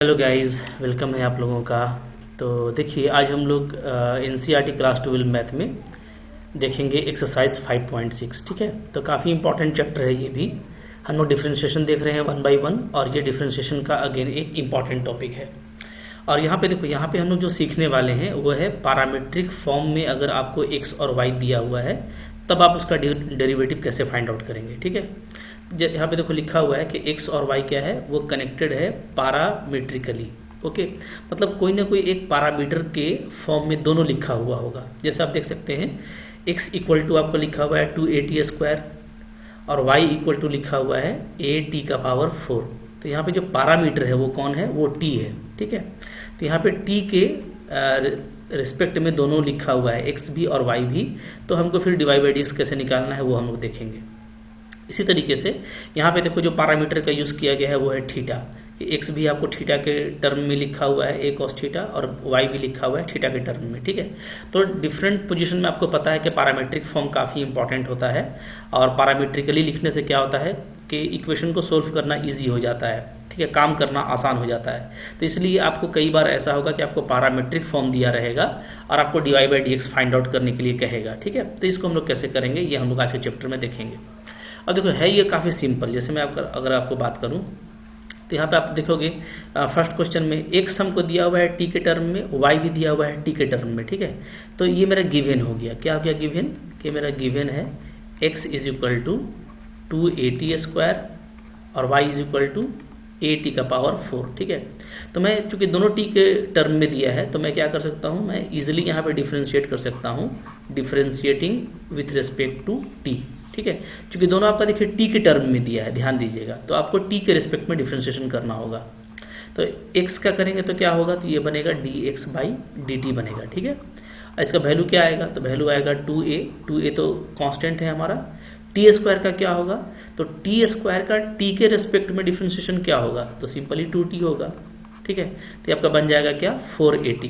Hello guys, welcome है आप लोगों का। तो देखिए, आज हम लोग एनसीईआरटी क्लास 12 मैथ में देखेंगे एक्सरसाइज 5.6। ठीक है, तो काफ़ी इंपॉर्टेंट चैप्टर है ये भी। हम लोग डिफरेंशिएशन देख रहे हैं 1 बाई 1 और ये डिफरेंशिएशन का अगेन एक इम्पॉर्टेंट टॉपिक है। और यहाँ पे देखो, यहाँ पे हम लोग जो सीखने वाले हैं वो है पैरामीट्रिक फॉर्म में अगर आपको एक्स और वाई दिया हुआ है तब आप उसका डेरिवेटिव कैसे फाइंड आउट करेंगे। ठीक है, यहाँ पे देखो लिखा हुआ है कि एक्स और वाई क्या है, वो कनेक्टेड है पैरामीट्रिकली। ओके, मतलब कोई ना कोई एक पैरामीटर के फॉर्म में दोनों लिखा हुआ होगा। जैसे आप देख सकते हैं x इक्वल टू आपको लिखा हुआ है 2at स्क्वायर और y इक्वल टू लिखा हुआ है at का पावर 4। तो यहाँ पे जो पैरामीटर है वो कौन है, वो t है। ठीक है, तो यहाँ पे t के रिस्पेक्ट में दोनों लिखा हुआ है, x भी और y भी। तो हमको फिर डिवाइड बाई dx कैसे निकालना है वो हम लोग देखेंगे। इसी तरीके से यहाँ पे देखो जो पैरामीटर का यूज किया गया है वो है थीटा। एक्स भी आपको थीटा के टर्म में लिखा हुआ है ए कॉस थीटा, और वाई भी लिखा हुआ है थीटा के टर्म में। ठीक है, तो डिफरेंट पोजीशन में आपको पता है कि पैरामीट्रिक फॉर्म काफी इंपॉर्टेंट होता है और पैरामीट्रिकली लिखने से क्या होता है कि इक्वेशन को सोल्व करना ईजी हो जाता है। ठीक है, काम करना आसान हो जाता है। तो इसलिए आपको कई बार ऐसा होगा कि आपको पैरामीट्रिक फॉर्म दिया रहेगा और आपको divide by DX find out करने के लिए कहेगा। ठीक है, तो इसको हम लोग कैसे करेंगे ये हम लोग आज के चैप्टर में देखेंगे। अब देखो, है ये काफी सिंपल। जैसे मैं अगर आपको बात करूं तो यहाँ पे आप देखोगे फर्स्ट क्वेश्चन में एक्स हमको दिया हुआ है टी के टर्म में, वाई भी दिया हुआ है टी के टर्म में। ठीक है, तो ये मेरा गिवन हो गया। क्या हो गया गिवन, कि मेरा गिवन है x is equal to 2at square और y is equal to at का पावर 4। ठीक है, तो मैं चूंकि दोनों t के टर्म में दिया है तो मैं क्या कर सकता हूं, मैं इजिली यहाँ पे डिफरेंशिएट कर सकता हूं, differentiating with respect to t। ठीक है, क्योंकि दोनों आपका देखिए t के टर्म में दिया है, ध्यान दीजिएगा, तो आपको t के रिस्पेक्ट में डिफरेंशिएशन करना होगा। तो x का करेंगे तो क्या होगा, तो ये बनेगा dx बाई dt बनेगा। ठीक है, इसका वैल्यू क्या आएगा, तो वैल्यू आएगा 2a तो कांस्टेंट है हमारा। टी स्क्वायर का क्या होगा, तो टी स्क्वायर का टी के रिस्पेक्ट में डिफरेंशिएशन क्या होगा, तो सिंपली 2t होगा। ठीक है, तो आपका बन जाएगा क्या, 4at।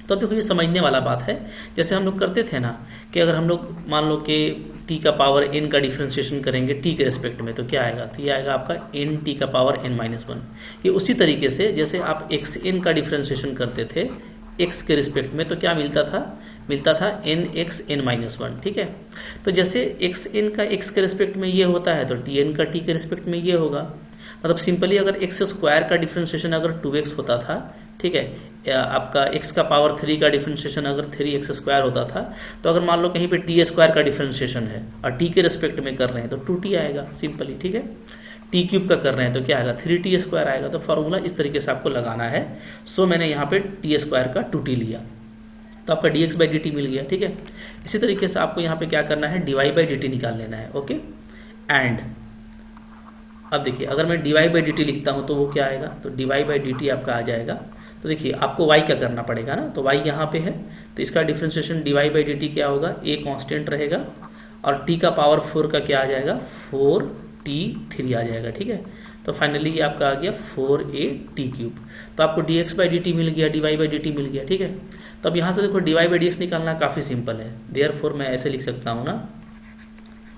तो देखो ये समझने वाला बात है। जैसे हम लोग करते थे ना कि अगर हम लोग मान लो कि t का पावर n का डिफरेंशिएशन करेंगे t के रिस्पेक्ट में तो क्या आएगा, तो ये आएगा आपका nt का पावर n-1। ये उसी तरीके से जैसे आप xn का डिफरेंशिएशन करते थे x के रिस्पेक्ट में तो क्या मिलता था nx n-1। ठीक है, तो जैसे xn का x के रिस्पेक्ट में ये होता है तो tn का t के रिस्पेक्ट में ये होगा। मतलब सिंपली अगर x स्क्वायर का डिफरेंशिएशन अगर 2x होता था, ठीक है, आपका x का पावर 3 का डिफरेंशिएशन अगर 3x स्क्वायर होता था, तो अगर मान लो कहीं पे t स्क्वायर का डिफरेंशिएशन है और t के रिस्पेक्ट में कर रहे हैं तो 2t आएगा सिंपली। ठीक है, t क्यूब का कर रहे हैं तो क्या आएगा, 3t स्क्वायर आएगा। तो फॉर्मूला इस तरीके से आपको लगाना है। सो मैंने यहाँ पे t स्क्वायर का 2t लिया तो आपका dx बाई dt मिल गया। ठीक है, इसी तरीके से आपको यहाँ पे क्या करना है, dy बाई dt निकाल लेना है। ओके, एंड अब देखिए अगर मैं dy बाई dt लिखता हूं तो वो क्या आएगा, तो dy बाई dt आपका आ जाएगा। तो देखिए आपको y क्या करना पड़ेगा ना, तो y यहाँ पे है तो इसका डिफरेंशिएशन dy बाई dt क्या होगा, a कांस्टेंट रहेगा और t का पावर 4 का क्या आ जाएगा, 4t3 आ जाएगा। ठीक है, तो फाइनली ये आपका आ गया 4at क्यूब। तो आपको dx बाई dt मिल गया, dy बाई dt मिल गया। ठीक है, तो अब यहाँ से देखो dy बाई dx निकालना काफी सिंपल है। देयरफॉर मैं ऐसे लिख सकता हूँ ना,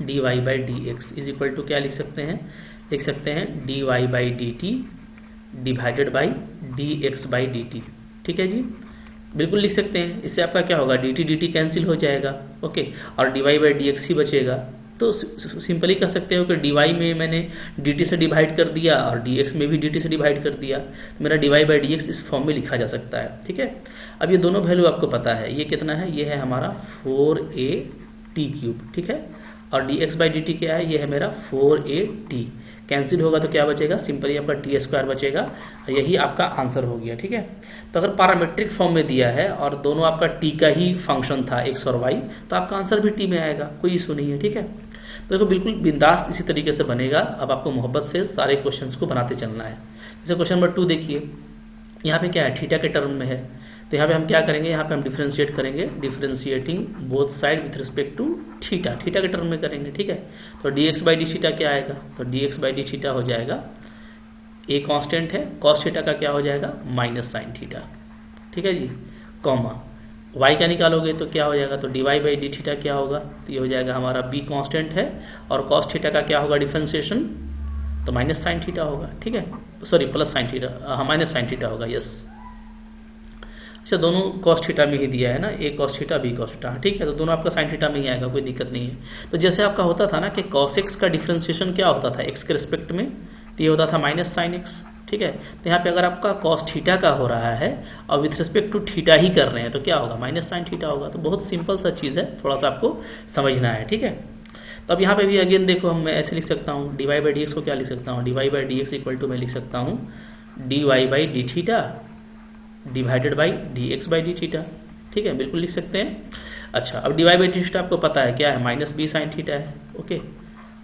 dy by dx is equal to क्या लिख सकते हैं dy by dt divided by dx by dt। ठीक है जी, बिल्कुल लिख सकते हैं। इससे आपका क्या होगा, dt कैंसिल हो जाएगा। ओके, और dy बाई dx ही बचेगा। तो सिंपली कह सकते हो कि dy में मैंने dt से डिवाइड कर दिया और dx में भी dt से डिवाइड कर दिया, तो मेरा dy बाई dx इस फॉर्म में लिखा जा सकता है। ठीक है, अब ये दोनों वैल्यू आपको पता है, ये कितना है, ये है हमारा 4at क्यूब। ठीक है, और dx बाई dt क्या है, ये है मेरा 4at। कैंसिल होगा तो क्या बचेगा, सिंपली आपका टी स्क्वायर बचेगा। यही आपका आंसर हो गया। ठीक है, तो अगर पैरामीट्रिक फॉर्म में दिया है और दोनों आपका टी का ही फंक्शन था x और y, तो आपका आंसर भी टी में आएगा, कोई इशू नहीं है। ठीक है, तो देखो बिल्कुल बिंदास इसी तरीके से बनेगा। अब आपको मोहब्बत से सारे क्वेश्चंस को बनाते चलना है। जैसे क्वेश्चन नंबर 2 देखिए, यहाँ पे क्या है, थीटा के टर्म में है, तो यहाँ पे हम क्या करेंगे, यहाँ पे हम डिफरेंशिएट करेंगे, differentiating both side with respect to theta के टर्म में करेंगे। ठीक है, तो dx बाई डी थीटा क्या आएगा, तो dx बाई डी थीटा हो जाएगा, a कांस्टेंट है, cos थीटा का क्या हो जाएगा, माइनस साइन थीटा। ठीक है जी, कॉमा y क्या निकालोगे तो क्या हो जाएगा, तो dy बाई डी थीटा क्या होगा, तो ये हो जाएगा हमारा b कांस्टेंट है और cos थीटा का क्या होगा डिफरेंशिएशन, तो माइनस साइन थीटा होगा, ठीक है, सॉरी प्लस साइन थीटा, हाँ माइनस साइन थीटा होगा, यस। अच्छा दोनों कॉस थीटा में ही दिया है ना, A cos theta B cos theta, ठीक है, तो दोनों आपका साइन थीटा में ही आएगा, कोई दिक्कत नहीं है। तो जैसे आपका होता था ना कि कॉस एक्स का डिफ्रेंसिएशन क्या होता था एक्स के रिस्पेक्ट में, तो ये होता था माइनस साइन एक्स, ठीक है। तो यहाँ पे अगर आपका कॉस थीटा का हो रहा है और विथ रिस्पेक्ट टू थीटा ही कर रहे हैं तो क्या होगा, माइनस साइन थीटा होगा। तो बहुत सिंपल सा चीज है, थोड़ा सा आपको समझना है, ठीक है। तो अब यहाँ पे भी अगेन देखो, हम मैं ऐसे लिख सकता हूँ dy बाई डी एक्स को क्या लिख सकता हूँ, dy by D X equal to मैं लिख सकता हूँ dy by D theta divided by D x by D theta, ठीक है, बिल्कुल लिख सकते हैं। अच्छा अब dy बाई डी थीटा आपको पता है क्या है, माइनस बी साइन थीटा है, ओके,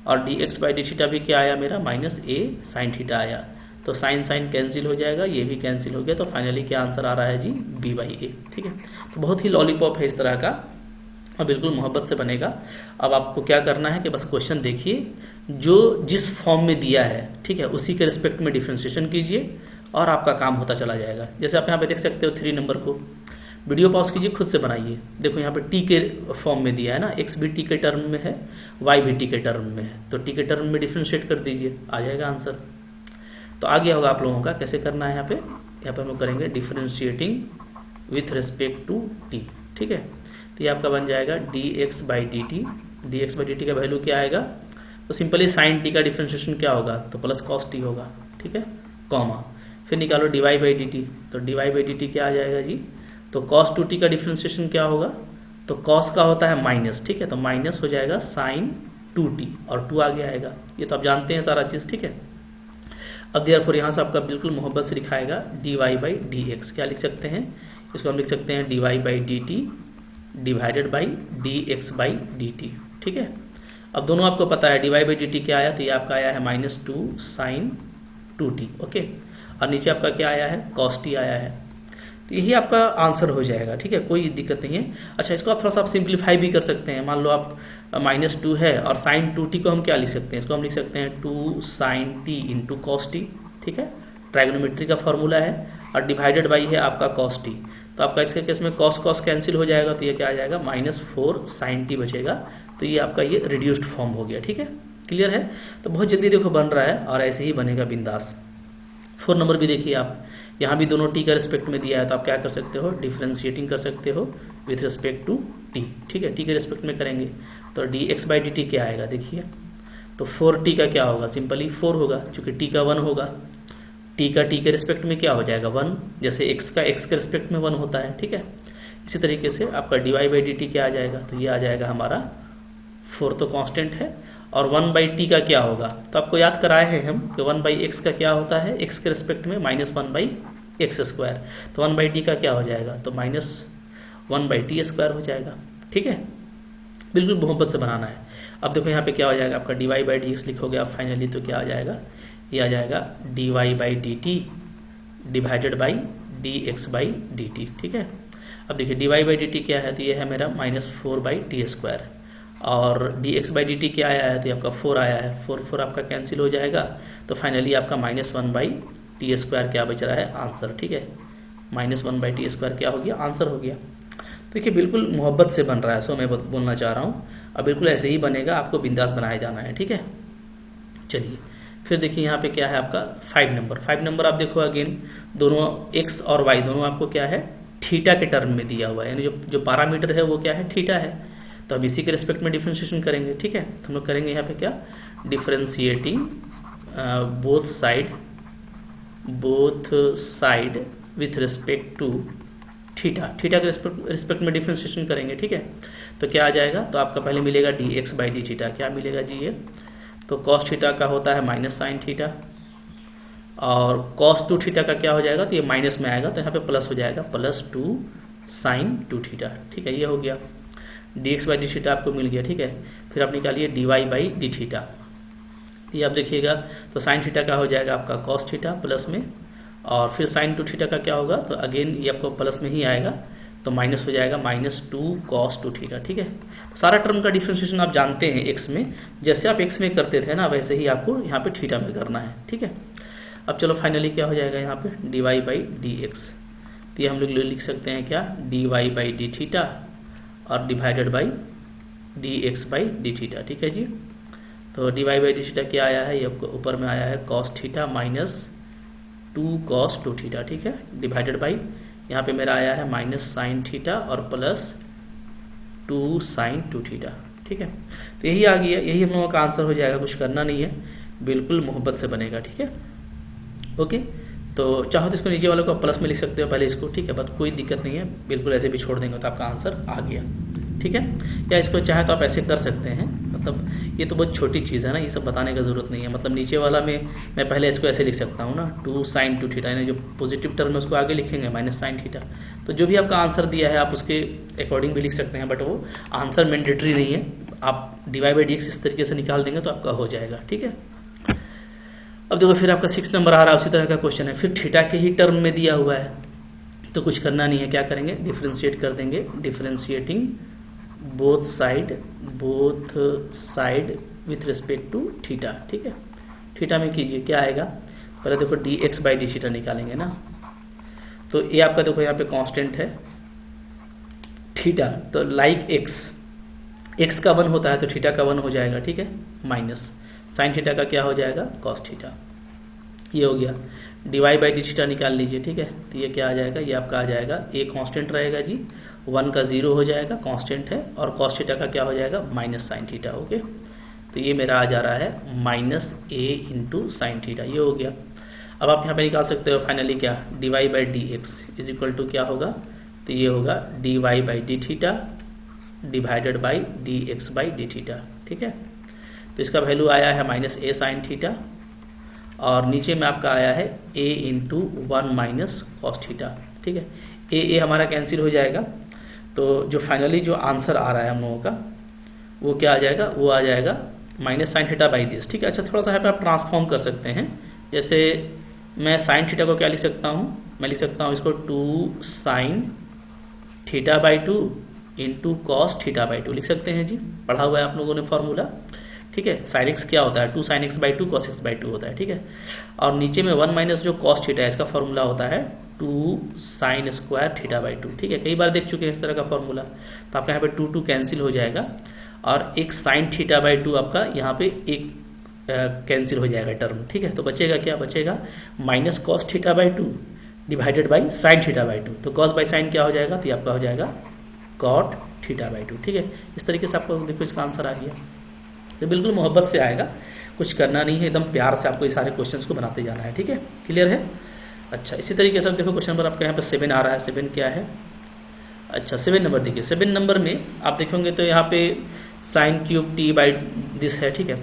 और D x by D theta भी क्या आया मेरा, माइनस ए साइन थीटा आया। तो साइन साइन कैंसिल हो जाएगा, ये भी कैंसिल हो गया, तो फाइनली क्या आंसर आ रहा है जी, बी बाई ए, ठीक है। तो बहुत ही लॉलीपॉप है इस तरह का और बिल्कुल मोहब्बत से बनेगा। अब आपको क्या करना है कि बस क्वेश्चन देखिए, जो जिस फॉर्म में दिया है, ठीक है, उसी के रिस्पेक्ट में डिफ्रेंशिएशन कीजिए और आपका काम होता चला जाएगा। जैसे आप यहाँ पे देख सकते हो 3 नंबर को, वीडियो पॉज कीजिए, खुद से बनाइए। देखो यहाँ पे टी के फॉर्म में दिया है ना, एक्स भी टी के टर्म में है, वाई भी टी के टर्म में है, तो टी के टर्म में डिफ्रेंशिएट कर दीजिए, आ जाएगा आंसर। तो आ गया होगा आप लोगों का, कैसे करना है यहाँ पे हम लोग करेंगे differentiating with respect to T, ठीक है। तो ये आपका बन जाएगा D x by D T, D x by D T का वैल्यू क्या आएगा, तो सिंपली साइन टी का डिफ्रेंशिएशन क्या होगा, तो प्लस कॉस टी होगा, ठीक है, कॉमा, फिर निकालो d Y by D t, तो d Y by D T क्या आ जाएगा जी, तो कॉस टू टी का डिफ्रेंशिएशन क्या होगा, तो कॉस का होता है माइनस, ठीक है, तो माइनस हो जाएगा साइन टू टी और 2 आगे आएगा, ये तो आप जानते हैं सारा चीज, ठीक है। अब देयरफॉर यहाँ से आपका बिल्कुल मोहब्बत से लिखाएगा d Y by D x, क्या लिख सकते हैं, इसको हम लिख सकते हैं d Y by D T divided by D x by D T, ठीक है। अब दोनों आपको पता है d Y by D T क्या आया, तो ये आपका आया है माइनस 2 साइन 2t, ओके, और नीचे आपका क्या आया है, कॉस टी आया है। तो यही आपका आंसर हो जाएगा, ठीक है, कोई दिक्कत नहीं है। अच्छा इसको आप थोड़ा सा आप सिंप्लीफाई भी कर सकते हैं, मान लो आप माइनस 2 है और साइन 2t को हम क्या लिख सकते हैं, इसको हम लिख सकते हैं 2 sine T into cos T, ठीक है, ट्राइगोनोमेट्री का फॉर्मूला है, और डिवाइडेड बाई है आपका कॉस टी, तो आपका इसके केस में कॉस कॉस कैंसिल हो जाएगा, तो ये क्या आ जाएगा, माइनस 4 साइन टी बचेगा। तो ये आपका ये रिड्यूस्ड फॉर्म हो गया, ठीक है, क्लियर है। तो बहुत जल्दी देखो बन रहा है और ऐसे ही बनेगा बिंदास। 4 नंबर भी देखिए आप, यहाँ भी दोनों टी का रिस्पेक्ट में दिया है, तो आप क्या कर सकते हो, डिफ्रेंशिएटिंग कर सकते हो विथ रिस्पेक्ट टू टी, ठीक है, टी के रिस्पेक्ट में करेंगे तो D x by D T क्या आएगा, देखिए, तो 4t का क्या होगा, सिंपली 4 होगा, चूंकि टी का 1 होगा, टी का टी के रिस्पेक्ट में क्या हो जाएगा 1, जैसे एक्स का एक्स के रिस्पेक्ट में 1 होता है, ठीक है। इसी तरीके से आपका D Y by D T क्या आ जाएगा, तो ये आ जाएगा हमारा 4 तो कांस्टेंट है, और 1 बाई टी का क्या होगा, तो आपको याद कराए हैं हम कि 1 बाई एक्स का क्या होता है, एक्स के रिस्पेक्ट में माइनस 1 बाई एक्स स्क्वायर, तो 1 बाई टी का क्या हो जाएगा, तो माइनस 1 बाई टी स्क्वायर हो जाएगा, ठीक है, बिल्कुल मोहब्बत से बनाना है। अब देखो यहाँ पे क्या हो जाएगा, आपका D Y by D X लिखोगे आप फाइनली, तो क्या आ जाएगा, ये आ जाएगा D Y by D T divided by D x by D T, ठीक है। अब देखिए D Y by D T क्या है, तो ये है मेरा माइनस 4 बाई टी स्क्वायर, और D x by D T क्या आया है, तो आपका 4 आया है, 4 आपका कैंसिल हो जाएगा, तो फाइनली आपका माइनस 1 बाई टी स्क्वायर क्या बच रहा है, आंसर, ठीक है, माइनस 1 बाई टी स्क्वायर क्या हो गया, आंसर हो गया। देखिए बिल्कुल मोहब्बत से बन रहा है, सो मैं बोलना चाह रहा हूँ, अब बिल्कुल ऐसे ही बनेगा, आपको बिंदास बनाया जाना है, ठीक है। चलिए फिर देखिए यहाँ पे क्या है आपका 5 नंबर। 5 नंबर आप देखो अगेन, दोनों x और y दोनों आपको क्या है, थीटा के टर्म में दिया हुआ है, यानी जो पैरामीटर है वो क्या है, थीटा है, तो अब इसी के रिस्पेक्ट में डिफ्रेंशिएशन करेंगे, ठीक है। तो हम लोग करेंगे यहाँ पे क्या, differentiating both side with respect to theta, theta के रिस्पेक्ट में डिफ्रेंशिएशन करेंगे, ठीक है। तो क्या आ जाएगा, तो आपका पहले मिलेगा D x by D theta, क्या मिलेगा जी, ये तो कॉस थीटा का होता है माइनस साइन थीटा, और कॉस 2 थीटा का क्या हो जाएगा, तो ये माइनस में आएगा, तो यहाँ पे प्लस हो जाएगा, प्लस 2 साइन 2 थीटा, ठीक है, ये हो गया, D x by D theta आपको मिल गया, ठीक है। फिर आप निकालिए D Y by D theta, ये आप देखिएगा, तो साइन थीटा का हो जाएगा आपका कॉस थीटा प्लस में, और फिर साइन 2 थीटा का क्या होगा, तो अगेन ये आपको प्लस में ही आएगा, तो माइनस हो जाएगा माइनस 2 कॉस 2 थीटा, ठीक है। तो सारा टर्म का डिफ्रेंशिएशन आप जानते हैं एक्स में, जैसे आप एक्स में करते थे ना, वैसे ही आपको यहाँ पे थीटा में करना है, ठीक है। अब चलो फाइनली क्या हो जाएगा यहाँ पे, d Y by D x, तो ये हम लोग लिख सकते हैं क्या, d Y by D theta और divided by D x by D theta, ठीक है जी। तो डिवाई बाई डी थीटा क्या आया है, ये ऊपर में आया है cos theta minus 2 cos 2 theta, ठीक है, डिवाइडेड बाई यहाँ पे मेरा आया है माइनस साइन थीटा और प्लस 2 साइन 2 थीटा, ठीक है। तो यही आ गया, यही हम लोगों का आंसर हो जाएगा, कुछ करना नहीं है, बिल्कुल मोहब्बत से बनेगा, ठीक है। ओके, तो चाहो तो इसको नीचे वालों को प्लस में लिख सकते हो पहले इसको, ठीक है, बस कोई दिक्कत नहीं है, बिल्कुल ऐसे भी छोड़ देंगे तो आपका आंसर आ गया, ठीक है। या इसको चाहे तो आप ऐसे कर सकते हैं, मतलब ये तो बहुत छोटी चीज़ है ना, ये सब बताने का जरूरत नहीं है। मतलब नीचे वाला में मैं पहले इसको ऐसे लिख सकता हूँ ना, 2 साइन 2 थीटा, यानी जो पॉजिटिव टर्म है उसको आगे लिखेंगे माइनस साइन थीटा। तो जो भी आपका आंसर दिया है आप उसके अकॉर्डिंग भी लिख सकते हैं, बट वो आंसर मैंडेटरी नहीं है। आप डिवाई बाई डी एक्स इस तरीके से निकाल देंगे तो आपका हो जाएगा, ठीक है। अब देखो फिर आपका 6 नंबर आ रहा है, उसी तरह का क्वेश्चन है, फिर थीटा के ही टर्म में दिया हुआ है, तो कुछ करना नहीं है, क्या करेंगे, डिफरेंशिएट कर देंगे, differentiating both side with respect to theta, ठीक है। थीटा में कीजिए, क्या आएगा, पहले देखो D x by D theta निकालेंगे ना, तो ये आपका देखो यहाँ पे कांस्टेंट है थीटा, तो लाइक एक्स का 1 होता है तो थीटा का 1 हो जाएगा, ठीक है, माइनस साइन थीटा का क्या हो जाएगा, कॉस थीटा, ये हो गया। डिवाई बाई डी थीटा निकाल लीजिए, ठीक है, तो ये क्या आ जाएगा, ये आपका आ जाएगा, ए कांस्टेंट रहेगा जी, 1 का 0 हो जाएगा, कांस्टेंट है, और कॉस थीटा का क्या हो जाएगा, माइनस साइन थीटा, ओके। तो ये मेरा आ जा रहा है माइनस ए इंटू साइन थीटा, ये हो गया। अब आप यहाँ पे निकाल सकते हो फाइनली क्या, d y by D x is equal to क्या होगा, तो ये होगा d y by D theta divided by D x by D theta, ठीक है। तो इसका वैल्यू आया है माइनस ए साइन थीटा, और नीचे में आपका आया है ए इंटू 1 माइनस कॉस थीटा, ठीक है। ए हमारा कैंसिल हो जाएगा, तो जो फाइनली जो आंसर आ रहा है हम लोगों का वो क्या आ जाएगा, वो आ जाएगा minus sine theta by this, ठीक है। अच्छा, थोड़ा सा यहाँ पे आप ट्रांसफॉर्म कर सकते हैं, जैसे मैं साइन थीटा को क्या लिख सकता हूँ, मैं लिख सकता हूँ इसको 2 sine theta by 2 into cos theta by 2 लिख सकते हैं जी, पढ़ा हुआ है आप लोगों ने फॉर्मूला, ठीक है। साइन एक्स क्या होता है, 2 sine x by 2 cos x by 2 होता है, ठीक है। और नीचे में 1 माइनस जो कॉस थीटा है इसका फॉर्मूला होता है 2 साइन स्क्वायर थीटा बाई 2, ठीक है। कई बार देख चुके हैं इस तरह का फॉर्मूला, तो आपका यहाँ पे 2 कैंसिल हो जाएगा, और एक साइन थीटा बाई 2 आपका यहाँ पे एक कैंसिल हो जाएगा टर्म, ठीक है। तो बचेगा क्या, बचेगा minus cos theta by 2 divided by sine theta by 2, तो कॉस बाई साइन क्या हो जाएगा, तो आपका हो जाएगा कॉट थीटा बाई 2, ठीक है। इस तरीके से आपको देखो इसका आंसर आ गया, तो बिल्कुल मोहब्बत से आएगा, कुछ करना नहीं है, एकदम प्यार से आपको ये सारे क्वेश्चंस को बनाते जाना है, ठीक है, क्लियर है। अच्छा, इसी तरीके से आप देखो क्वेश्चन नंबर आपका यहाँ पे 7 आ रहा है, 7 क्या है, अच्छा 7 नंबर देखिए, 7 नंबर में आप देखेंगे तो यहाँ पे sine cube T by this है, ठीक है।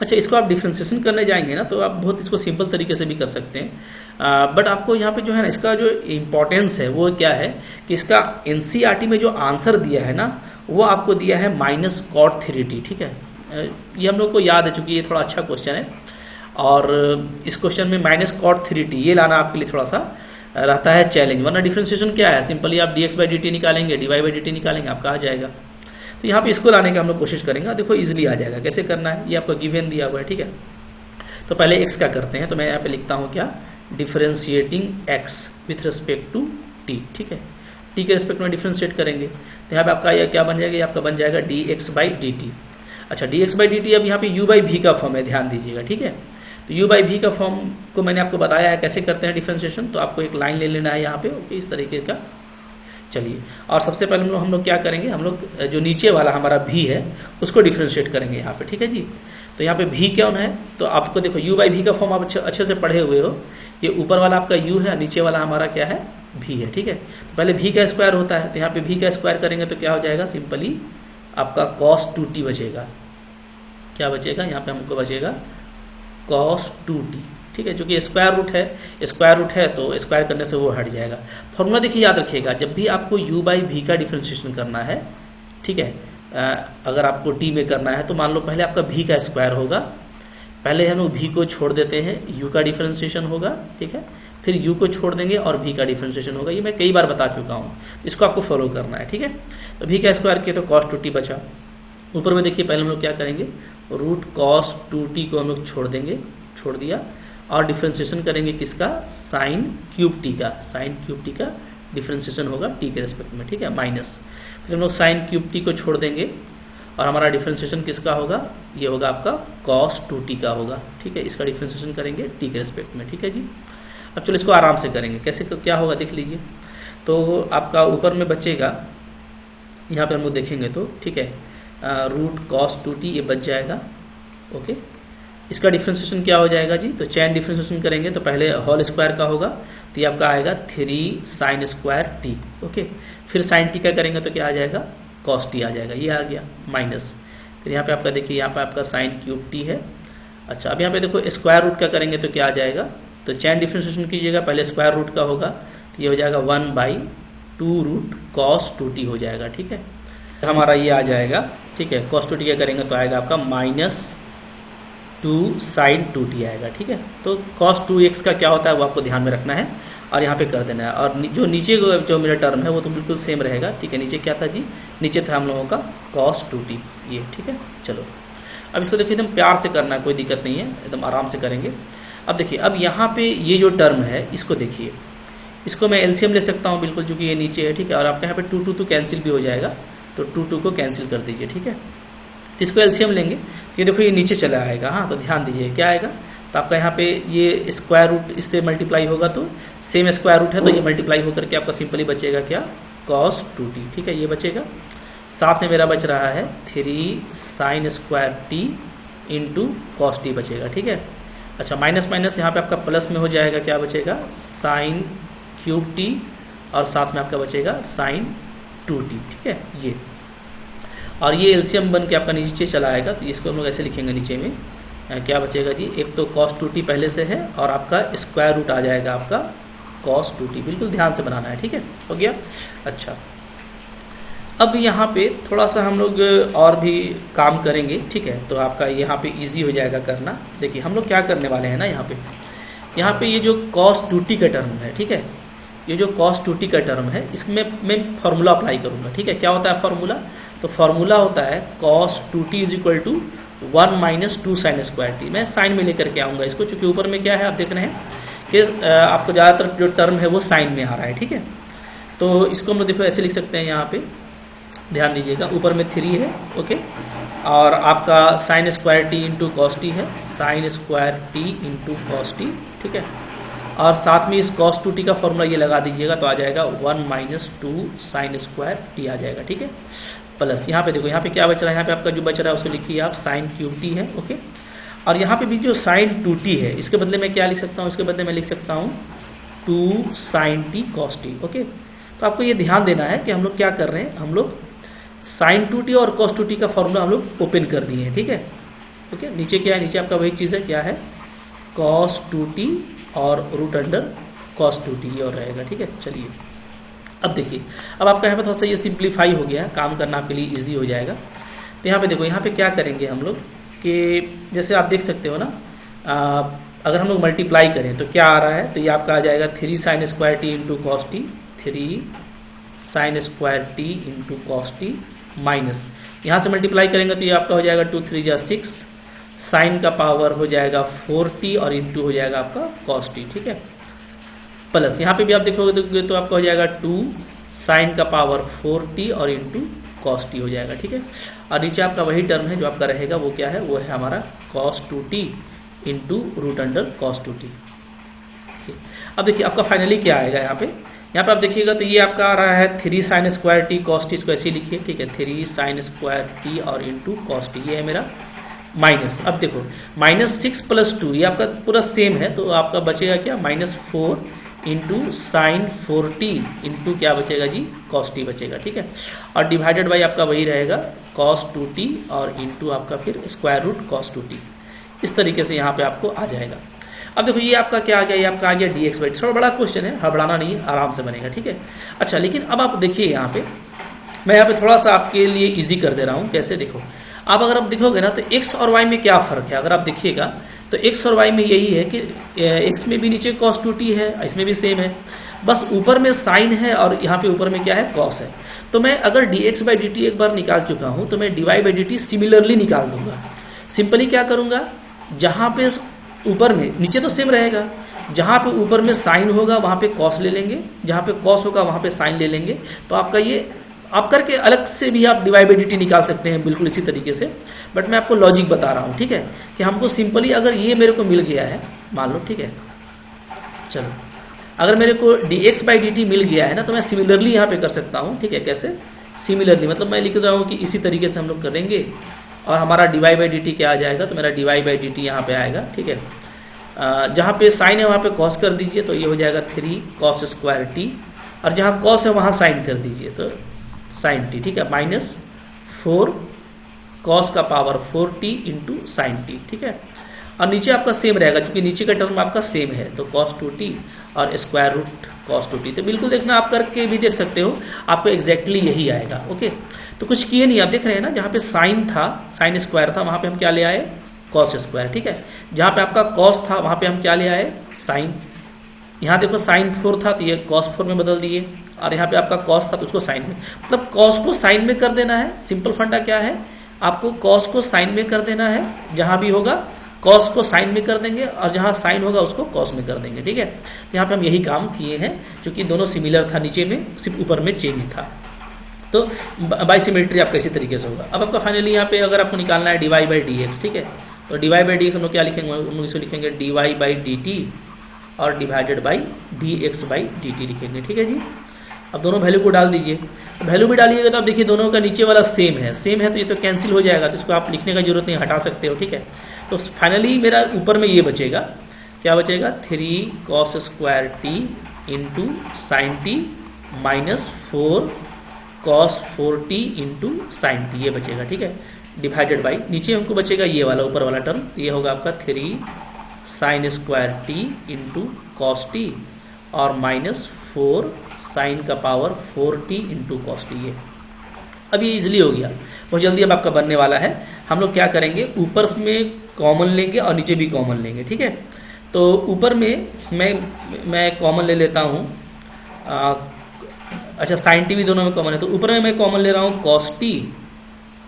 अच्छा, इसको आप डिफ्रेंसिएशन करने जाएंगे ना, तो आप बहुत इसको सिंपल तरीके से भी कर सकते हैं, बट आपको यहाँ पे जो है ना इसका जो इम्पोर्टेंस है वो क्या है कि इसका एनसीईआरटी में जो आंसर दिया है ना वो आपको दिया है माइनस कॉट 3t, ठीक है। ये हम लोग को याद है, चूंकि ये थोड़ा अच्छा क्वेश्चन है, और इस क्वेश्चन में माइनस कॉट 3t ये लाना आपके लिए थोड़ा सा रहता है चैलेंज, वरना डिफ्रेंसिएशन क्या है, सिंपली आप dx बाई dt निकालेंगे, dy बाई dt निकालेंगे, आपका आ जाएगा। तो यहाँ पे इसको लाने की हम लोग कोशिश करेंगे, देखो इजीली आ जाएगा। कैसे करना है, ये आपको गिवन दिया हुआ है, ठीक है। तो पहले x का करते हैं, तो मैं यहाँ पे लिखता हूँ क्या, differentiating x with respect to t, ठीक है। t के रिस्पेक्ट में डिफरेंशिएट करेंगे, तो यहाँ पे आपका यह क्या बन जाएगा, ये आपका बन जाएगा dx बाई dt। अच्छा, dx बाई dt अब यहाँ पे u बाई v का फॉर्म है, ध्यान दीजिएगा, ठीक है। तो u बाई v का फॉर्म को मैंने आपको बताया है कैसे करते हैं डिफरेंशिएशन, तो आपको एक लाइन ले लेना है यहाँ पे, ओके, इस तरीके का। चलिए, और सबसे पहले हम लोग क्या करेंगे, हम लोग जो नीचे वाला हमारा v है उसको डिफरेंशिएट करेंगे यहाँ पे, ठीक है जी। तो यहाँ पे v क्या है, तो आपको देखो u बाई v का फॉर्म आप अच्छे से पढ़े हुए हो, ये ऊपर वाला आपका u है, नीचे वाला हमारा क्या है, v है, ठीक है। तो पहले v का स्क्वायर होता है, तो यहाँ पे v का स्क्वायर करेंगे तो क्या हो जाएगा, सिंपली आपका cos 2t बचेगा, क्या बचेगा, यहाँ पे हमको बचेगा cos 2t, ठीक है। जो कि स्क्वायर रूट है तो स्क्वायर करने से वो हट जाएगा। फॉर्मूला देखिए याद रखिएगा, जब भी आपको u बाई v का डिफरेंशिएशन करना है, ठीक है, अगर आपको t में करना है तो मान लो पहले आपका v का स्क्वायर होगा, पहले हम लोग v को छोड़ देते हैं, u का डिफरेंशिएशन होगा, ठीक है, फिर u को छोड़ देंगे और v का डिफरेंशिएशन होगा। ये मैं कई बार बता चुका हूँ, इसको आपको फॉलो करना है, ठीक है। तो v का स्क्वायर किया तो cos 2t बचा, ऊपर में देखिए पहले हम लोग क्या करेंगे, रूट cos 2t को हम लोग छोड़ दिया, और डिफरेंशिएशन करेंगे किसका, साइन क्यूब टी का डिफरेंशिएशन होगा t के रेस्पेक्ट में, ठीक है, माइनस, फिर हम लोग साइन क्यूब टी को छोड़ देंगे और हमारा डिफरेंशिएशन किसका होगा, ये होगा आपका cos 2t का होगा, ठीक है। इसका डिफरेंशिएशन करेंगे t के रिस्पेक्ट में, ठीक है जी। अब चलो इसको आराम से करेंगे, कैसे तो क्या होगा देख लीजिए। तो आपका ऊपर में बचेगा, यहाँ पे हम लोग देखेंगे तो ठीक है, रूट cos 2t ये बच जाएगा, ओके। इसका डिफरेंशिएशन क्या हो जाएगा जी, तो चैन डिफरेंशिएशन करेंगे तो पहले होल स्क्वायर का होगा, तो ये आपका आएगा 3 sin स्क्वायर t, ओके। फिर sin t का करेंगे तो क्या आ जाएगा, cos t आ जाएगा, ये आ गया माइनस। फिर यहाँ पे आपका देखिए, यहाँ पे आपका sin क्यूब t है। अच्छा, अब यहाँ पे देखो स्क्वायर रूट का करेंगे तो क्या आ जाएगा, तो चैन डिफरेंशिएशन कीजिएगा, पहले स्क्वायर रूट का होगा तो ये हो जाएगा 1/2 रूट cos 2t हो जाएगा, ठीक है। हमारा ये आ जाएगा, ठीक है। cos 2t का करेंगे तो आएगा आपका -2 sin 2t आएगा, ठीक है। तो cos 2x का क्या होता है वो आपको ध्यान में रखना है और यहाँ पे कर देना है। और जो नीचे जो मेरा टर्म है वो तो बिल्कुल सेम रहेगा, ठीक है। नीचे क्या था जी, नीचे था हम लोगों का cos 2t ये, ठीक है। चलो अब इसको देखिए, एकदम प्यार से करना है, कोई दिक्कत नहीं है, एकदम आराम से करेंगे। अब देखिए, अब यहाँ पे ये जो टर्म है इसको देखिए, इसको मैं एलसीएम ले सकता हूँ बिल्कुल, चूंकि ये नीचे है, ठीक है। और आपके यहाँ पे 2 2 कैंसिल भी हो जाएगा, तो 2 को कैंसिल कर दीजिए, ठीक है। तो इसको एलसीएम लेंगे तो ये देखो ये नीचे चला आएगा, हाँ। तो ध्यान दीजिए क्या आएगा, तो आपका यहाँ पे ये स्क्वायर रूट इससे मल्टीप्लाई होगा तो सेम स्क्वायर रूट है, तो ये मल्टीप्लाई होकर के आपका सिंपली बचेगा क्या, cos 2t, ठीक है। ये बचेगा, साथ में मेरा बच रहा है 3 sin square t into cos t बचेगा, ठीक है। अच्छा, माइनस माइनस यहाँ पे आपका प्लस में हो जाएगा, क्या बचेगा, sin क्यूब t और साथ में आपका बचेगा sin 2t, ठीक है। ये और ये एलसीएम बन के आपका नीचे चला आएगा, तो इसको हम लोग ऐसे लिखेंगे नीचे में, क्या बचेगा जी, एक तो cos 2t पहले से है और आपका स्क्वायर रूट आ जाएगा आपका cos 2t, बिल्कुल ध्यान से बनाना है, ठीक है। हो गया। अच्छा, अब यहाँ पे थोड़ा सा हम लोग और भी काम करेंगे, ठीक है। तो आपका यहाँ पे इजी हो जाएगा करना। देखिए हम लोग क्या करने वाले हैं ना, यहाँ पे ये जो cos 2t का टर्म है, ठीक है, ये जो cos 2t का टर्म है इसमें मैं फॉर्मूला अप्लाई करूंगा, ठीक है। क्या होता है फॉर्मूला, तो फॉर्मूला होता है cos 2t is equal to 1 - 2 sin square t। मैं साइन में लेकर के आऊंगा इसको, चूंकि ऊपर में क्या है आप देख रहे हैं कि आपको ज्यादातर जो टर्म है वो साइन में आ रहा है, ठीक है। तो इसको हम लोग देखो ऐसे लिख सकते हैं, यहाँ पे ध्यान दीजिएगा, ऊपर में 3 है, ओके, और आपका sin square t into cos T है, sin square t into cos T, ठीक है। और साथ में इस cos 2t का फॉर्मूला ये लगा दीजिएगा तो आ जाएगा 1 - 2 sin स्क्वायर t आ जाएगा, ठीक है। प्लस यहाँ पे देखो, यहाँ पे क्या बच रहा है, यहाँ पे आपका जो बच रहा है उसको लिखिए आप sin क्यूब t है, ओके। और यहाँ पे भी जो sin 2t है इसके बदले में क्या लिख सकता हूँ, इसके बदले में लिख सकता हूँ 2 sin t cos t, okay. तो आपको ये ध्यान देना है कि हम लोग क्या कर रहे हैं, हम लोग sin 2t और cos 2t का फॉर्मूला हम लोग ओपन कर दिए हैं, ठीक है, ओके। नीचे क्या है, नीचे आपका वही चीज़ है, क्या है, cos 2t और रूट अंडर cos 2t और रहेगा, ठीक है। चलिए अब देखिए, अब आपका यहाँ पे थोड़ा सा ये सिंप्लीफाई हो गया, काम करना आपके लिए इजी हो जाएगा। तो यहाँ पे देखो, यहाँ पे क्या करेंगे हम लोग कि जैसे आप देख सकते हो ना, अगर हम लोग मल्टीप्लाई करें तो क्या आ रहा है, तो ये आपका आ जाएगा 3 sin square T into cos T, 3 sin square T into cos T, minus यहाँ से मल्टीप्लाई करेंगे तो ये आपका हो जाएगा 2 3 = 6, साइन का पावर हो जाएगा 4t और इंटू हो जाएगा आपका cos t, ठीक है। प्लस यहाँ पे भी आप देखोगे तो आपका हो जाएगा 2 साइन का पावर 4t और इंटू cos t हो जाएगा, ठीक है। और नीचे आपका वही टर्म है जो आपका रहेगा, वो क्या है, वो है हमारा cos 2t into root under cos 2t। अब देखिए आपका फाइनली क्या आएगा, यहाँ पे आप देखिएगा तो ये आपका आ रहा है 3 sin square T cos t, इसको ऐसे ही लिखिए, ठीक है, 3 sin स्क्वायर टी और इंटू cos t, ये है मेरा माइनस। अब देखो -6 + 2 ये आपका पूरा सेम है, तो आपका बचेगा क्या, -4 इंटू साइन 4t इंटू क्या बचेगा जी, cos t बचेगा, ठीक है। और डिवाइडेड बाई आपका वही रहेगा cos 2t और इंटू आपका फिर स्क्वायर रूट cos 2t। इस तरीके से यहाँ पे आपको आ जाएगा। अब देखो ये आपका क्या आ गया, ये आपका आ गया dx/dt। थोड़ा बड़ा क्वेश्चन है, हड़बड़ाना नहीं है, आराम से बनेगा, ठीक है। अच्छा, लेकिन अब आप देखिए यहाँ पे, मैं यहाँ पे थोड़ा सा आपके लिए इजी कर दे रहा हूँ। कैसे, देखो आप अगर आप देखोगे ना तो x और y में क्या फर्क है, अगर आप देखिएगा तो x और y में यही है कि x में भी नीचे cos 2t है, इसमें भी सेम है, बस ऊपर में साइन है और यहाँ पे ऊपर में क्या है, cos है। तो मैं अगर dx/dt एक बार निकाल चुका हूँ तो मैं dy/dt सिमिलरली निकाल दूंगा। सिंपली क्या करूंगा, जहां पे ऊपर में, नीचे तो सेम रहेगा, जहां पे ऊपर में साइन होगा वहां पे cos ले लेंगे, जहां पे cos होगा वहां पे साइन ले लेंगे, तो आपका ये आप करके अलग से भी आप dy बाई dt निकाल सकते हैं बिल्कुल इसी तरीके से, बट मैं आपको लॉजिक बता रहा हूँ, ठीक है, कि हमको सिंपली अगर ये मेरे को मिल गया है मान लो, ठीक है, चलो अगर मेरे को dx बाई dt मिल गया है ना, तो मैं सिमिलरली यहाँ पे कर सकता हूँ, ठीक है, कैसे सिमिलरली, मतलब मैं लिख रहा हूँ कि इसी तरीके से हम लोग करेंगे और हमारा dy बाई dt क्या आ जाएगा, तो मेरा dy बाई dt यहाँ पे आएगा, ठीक है, जहाँ पे साइन है वहाँ पे कॉस कर दीजिए तो ये हो जाएगा 3 cos स्क्वायर t, और जहाँ कॉस है वहाँ साइन कर दीजिए तो साइन t, ठीक है, माइनस 4 कॉस का power 4t into sine t, ठीक है, और नीचे आपका सेम रहेगा क्योंकि नीचे का टर्म आपका सेम है, तो cos 2t और स्क्वायर रूट cos 2t, तो बिल्कुल देखना, आप करके भी देख सकते हो, आपको एग्जैक्टली यही आएगा। ओके, तो कुछ किए नहीं, आप देख रहे हैं ना, जहाँ पे साइन था, साइन स्क्वायर था, वहां पे हम क्या ले आए, cos स्क्वायर, ठीक है, जहाँ पे आपका cos था वहां पे हम क्या ले आए, साइन, यहाँ देखो साइन 4 था तो ये cos 4 में बदल दिए, और यहाँ पे आपका cos था तो उसको साइन में, मतलब cos को साइन में कर देना है। सिंपल फंडा क्या है, आपको cos को साइन में कर देना है, जहां भी होगा cos को साइन में कर देंगे और जहां साइन होगा उसको cos में कर देंगे, ठीक है। यहाँ पे हम यही काम किए हैं, क्योंकि दोनों सिमिलर था, नीचे में सिर्फ ऊपर में चेंज था, तो बाई सिमेट्री आपका इसी तरीके से होगा। अब आपका फाइनली यहाँ पे अगर आपको निकालना है dy बाई dx, ठीक है, तो dy बाई dx हम लोग क्या लिखेंगे, हम लोग इसको लिखेंगे dy बाई dt और divided by dx by dt लिखेंगे, ठीक है जी। अब दोनों वैल्यू को डाल दीजिए, वैल्यू भी डालिएगा तो आप देखिए दोनों का नीचे वाला सेम है, सेम है तो ये तो कैंसिल हो जाएगा, तो इसको आप लिखने का जरूरत नहीं, हटा सकते हो, ठीक है। तो फाइनली मेरा ऊपर में ये बचेगा, क्या बचेगा, 3 cos square t into sine T minus 4 cos 4t into sine T, ये बचेगा, ठीक है, डिवाइडेड बाई, नीचे हमको बचेगा ये वाला ऊपर वाला टर्म, ये होगा आपका 3 sine square t into cos T और माइनस 4 साइन का power 4t into cos T. ये अब ये इजिली हो गया, बहुत जल्दी अब आपका बनने वाला है। हम लोग क्या करेंगे, ऊपर में कॉमन लेंगे और नीचे भी कॉमन लेंगे, ठीक है। तो ऊपर में मैं कॉमन ले लेता हूँ, अच्छा साइन टी भी दोनों में कॉमन है, तो ऊपर में मैं कॉमन ले रहा हूँ कॉस टी,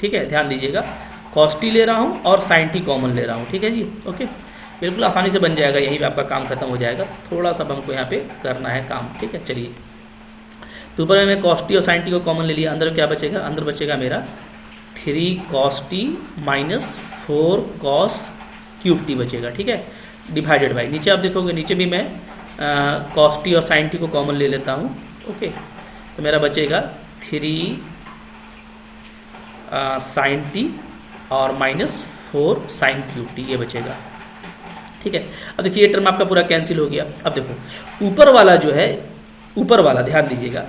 ठीक है, ध्यान दीजिएगा, कॉस टी ले रहा हूँ और साइन टी कॉमन ले रहा हूँ, ठीक है जी। ओके, बिल्कुल आसानी से बन जाएगा, यहीं पे आपका काम खत्म हो जाएगा, थोड़ा सा हमको यहाँ पे करना है काम, ठीक है। चलिए, तो ऊपर में मैं cos t और sin t को कॉमन ले लिया, अंदर क्या बचेगा, अंदर बचेगा मेरा 3 cos t minus 4 cos cube t बचेगा, ठीक है, डिवाइडेड बाई, नीचे आप देखोगे नीचे भी मैं cos t और sin t को कॉमन ले लेता हूँ। ओके, तो मेरा बचेगा 3 sin t और माइनस 4 sin क्यूब t, ये बचेगा, ठीक है। अब देखिए ये टर्म आपका पूरा कैंसिल हो गया। अब देखो ऊपर वाला जो है, ऊपर वाला ध्यान दीजिएगा,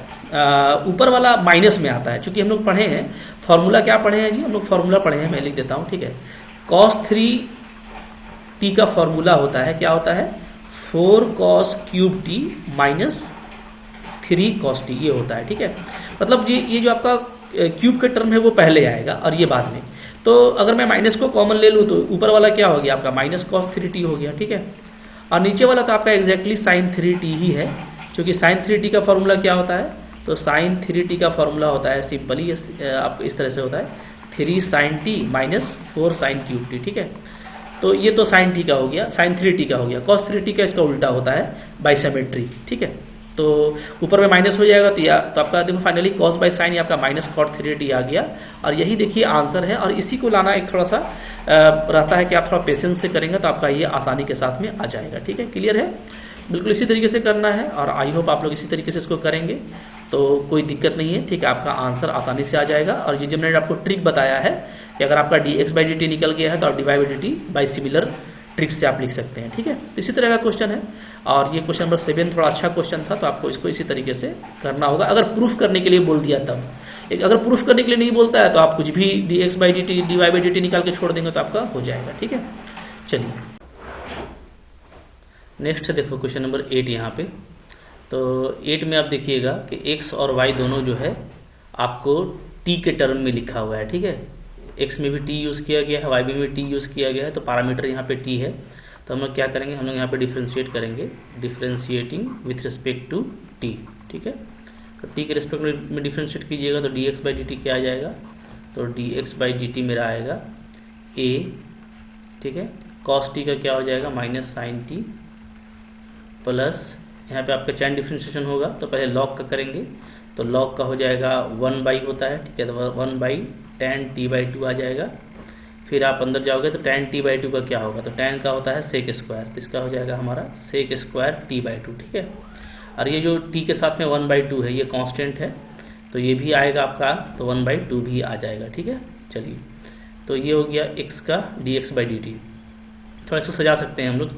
ऊपर वाला माइनस में आता है, क्योंकि हम लोग पढ़े हैं फॉर्मूला, क्या पढ़े हैं जी, हम लोग फॉर्मूला पढ़े हैं, मैं लिख देता हूं, ठीक है। cos 3t का फॉर्मूला होता है, क्या होता है, 4 cos cube t minus 3 cos t, ये होता है, ठीक है। मतलब ये जो आपका क्यूब का टर्म है वो पहले आएगा और ये बाद में, तो अगर मैं माइनस को कॉमन ले लूँ तो ऊपर वाला क्या हो गया आपका, माइनस cos 3t हो गया, ठीक है, और नीचे वाला तो आपका एग्जैक्टली sin 3t ही है, क्योंकि sin 3t का फॉर्मूला क्या होता है, तो sin 3t का फॉर्मूला होता है सिंपली आपको इस तरह से होता है 3 sin t minus 4 sin cube t, ठीक है। तो ये तो sin t का हो गया, sin 3t का हो गया, cos 3t का इसका उल्टा होता है बाई सिमेट्री, ठीक है। तो ऊपर में माइनस हो जाएगा तो आपका देखो फाइनली cos बाई साइन आपका माइनस cot 3t आ गया, और यही देखिए आंसर है। और इसी को लाना एक थोड़ा सा रहता है कि आप थोड़ा पेशेंस से करेंगे तो आपका ये आसानी के साथ में आ जाएगा, ठीक है, क्लियर है। बिल्कुल इसी तरीके से करना है और आई होप आप लोग इसी तरीके से इसको करेंगे तो कोई दिक्कत नहीं है, ठीक है, आपका आंसर आसानी से आ जाएगा। और ये जो मैंने आपको ट्रिक बताया है कि अगर आपका dx बाई dt निकल गया है तो आप dy by dt by similar trick से आप लिख सकते हैं, ठीक है। इसी तरह का क्वेश्चन है, और ये क्वेश्चन नंबर 7 थोड़ा अच्छा क्वेश्चन था, तो आपको इसको इसी तरीके से करना होगा। अगर प्रूफ करने के लिए बोल दिया तब, अगर प्रूफ करने के लिए नहीं बोलता है तो आप कुछ भी dx by dt dy by dt निकाल के छोड़ देंगे तो आपका हो जाएगा, ठीक है। चलिए नेक्स्ट देखो क्वेश्चन नंबर 8 यहाँ पे, तो 8 में आप देखिएगा कि x और y दोनों जो है आपको t के टर्म में लिखा हुआ है, ठीक है, x में भी t यूज किया गया है, y में भी t यूज किया गया है, तो पैरामीटर यहाँ पे t है, तो हम लोग क्या करेंगे, हम लोग यहाँ पे डिफ्रेंशिएट करेंगे, differentiating with respect to t, ठीक है। तो t के रिस्पेक्ट में डिफ्रेंशिएट कीजिएगा तो dx बाई dt क्या आ जाएगा, तो dx बाई dt मेरा आएगा a, ठीक है, cos t का क्या हो जाएगा माइनस साइन t प्लस यहाँ पे आपका चैन डिफ्रेंशिएशन होगा तो पहले लॉग का करेंगे, तो log का हो जाएगा 1 होता है, ठीक है, तो 1/10t/2 आ जाएगा। फिर आप अंदर जाओगे तो tan t/2 का क्या होगा, तो tan का होता है sec स्क्वायर, तो इसका हो जाएगा हमारा sec स्क्वायर t/2, ठीक है। और ये जो t के साथ में 1/2 है ये कांस्टेंट है, तो ये भी आएगा आपका, तो 1/2 भी आ जाएगा, ठीक है। चलिए, तो ये हो गया x का dx/dt। थोड़ा इसको सजा सकते हैं हम लोग,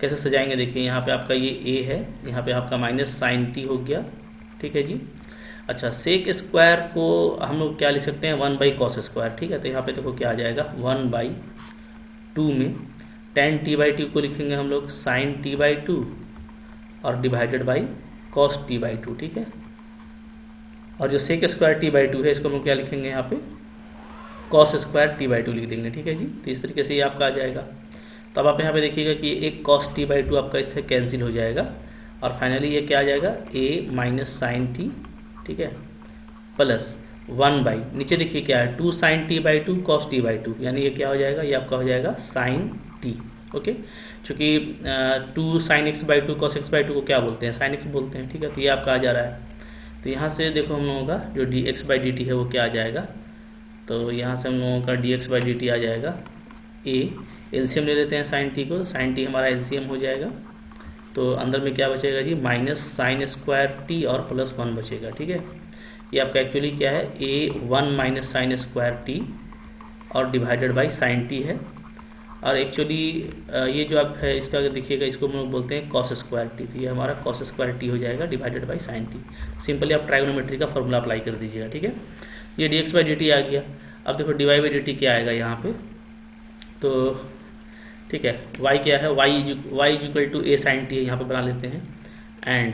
कैसे सजाएंगे देखिए, यहाँ पे आपका ये a है, यहाँ पे आपका माइनस साइन t हो गया, ठीक है जी। अच्छा, सेक स्क्वायर को हम लोग क्या लिख सकते हैं, 1/cos स्क्वायर, ठीक है। तो यहाँ पे देखो क्या आ जाएगा, 1/2 में tan t/2 को लिखेंगे हम लोग sin t/2 और डिवाइडेड बाई cos t/2, ठीक है। और जो सेक स्क्वायर t/2 है इसको हम लोग क्या लिखेंगे, यहाँ पे cos स्क्वायर t/2 लिख देंगे, ठीक है जी। तो इस तरीके से ये आपका आ जाएगा। तो अब आप यहाँ पे देखिएगा कि एक cos t/2 आपका इससे कैंसिल हो जाएगा, और फाइनली ये क्या आ जाएगा, a माइनस साइन t, ठीक है, प्लस 1 नीचे देखिए क्या है, 2 sin t/2 cos t/2, यानी ये क्या हो जाएगा, ये आपका हो जाएगा sin t, ओके। चूंकि 2 sin x/2 cos x/2 को क्या बोलते हैं, sin x बोलते हैं, ठीक है। तो ये आपका आ जा रहा है। तो यहाँ से देखो हम लोगों का जो dx/dt है वो क्या आ जाएगा, तो यहाँ से हम लोगों का dx/dt आ जाएगा a, एलसीएम ले लेते हैं sin t को, तो sin t हमारा एलसीएम हो जाएगा। तो अंदर में क्या बचेगा जी, माइनस साइन स्क्वायर t और प्लस 1 बचेगा, ठीक है। ये आपका एक्चुअली क्या है, a1 minus sine square t और डिवाइडेड बाई साइन t है। और एक्चुअली ये जो आप है इसका देखिएगा, इसको हम लोग बोलते हैं cos स्क्वायर t, तो ये हमारा cos स्क्वायर t हो जाएगा divided by sine t। Simply आप ट्राइगोनोमेट्री का फॉर्मूला अप्लाई कर दीजिएगा, ठीक है। ये dx/dt आ गया। अब देखो dy/dt क्या आएगा यहाँ पे, तो ठीक है, y क्या है, y is equal to a sin t है, यहाँ पे बना लेते हैं। एंड